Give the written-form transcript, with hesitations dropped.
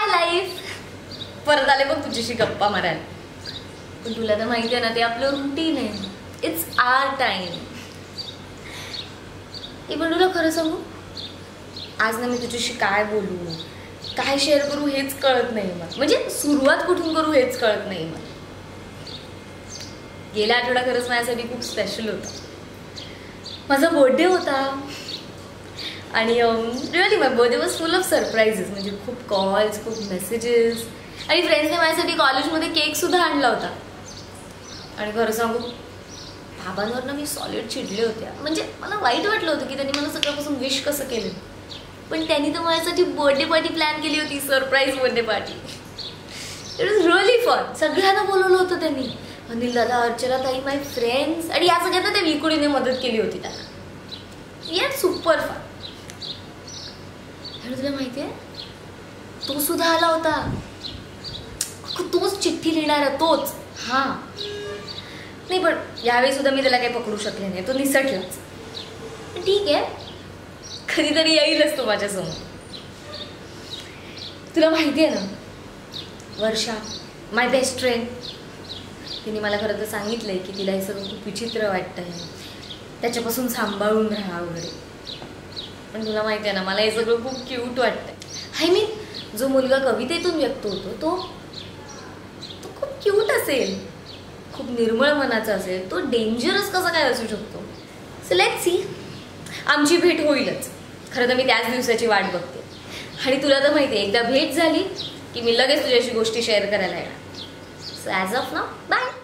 Life. परत आले बघ तुझ्याशी गप्पा मारायला. पण तुला तर माहिती आहे ना, ते आपलं रुटीन आहे. It's our time. पण तुला खरं सांगू, आज ना मी तुझ्याशी काय बोलू, काय शेअर करू हेच कळत नाही मला. म्हणजे सुरुवात कुठून करू हेच कळत नाही मला. गेला आठवडा खरंच माझ्यासाठी खूप स्पेशल होता. माझा बर्थडे होता आणि really my birthday was full of surprises. म्हणजे खूप कॉल्स, खूप मेसेजेस आणि फ्रेंड्सने माझ्यासाठी कॉलेजमध्ये केक सुद्धा आणला होता. आणि खरं सांगू, बाबांवरनं मी सॉलिड चिडले होते. म्हणजे मला वाईट वाटलं होतं की त्यांनी मला सकाळपासून विश कसं केलं. पण त्यांनी तर माझ्यासाठी बर्थडे पार्टी प्लॅन केली होती, surprise birthday party. It was really fun. सगळ्यांना बोलवलं होतं त्यांनी. अनिल दादा, अर्चना ताई, माय फ्रेंड्स आणि या सगळ्यांना त्या विकुडीने मदत केली होती त्यांना. यार सुपर फन. आणि तुला माहिती आहे, तो सुद्धा आला होता. तोच चिठ्ठी लिहिणारा, तोच. हा नाही, पण यावेळी सुद्धा मी त्याला काही पकडू शकले नाही. तो निसटलाच. ठीक आहे, कधीतरी येईलच तो माझ्यासमोर. तुला माहिती आहे ना, वर्षा माय बेस्ट फ्रेंड, तिने मला खरं तर सांगितलंय की तिला हे सगळं खूप विचित्र वाटतंय, त्याच्यापासून सांभाळून राहा वगैरे. पण तुला माहिती आहे ना, मला हे सगळं खूप क्यूट वाटतंय. आय मीन, जो मुलगा कवितेतून व्यक्त होतो तो खूप क्यूट असेल, खूप निर्मळ मनाचा असेल, तो डेंजरस कसा काय असू शकतो. So let's see. आमची भेट होईलच. खरं तर मी त्याच दिवसाची वाट बघते. आणि तुला तर माहिती आहे, एकदा भेट झाली की मी लगेच तुझ्याशी गोष्टी शेअर करायला येणार. So as of now, bye.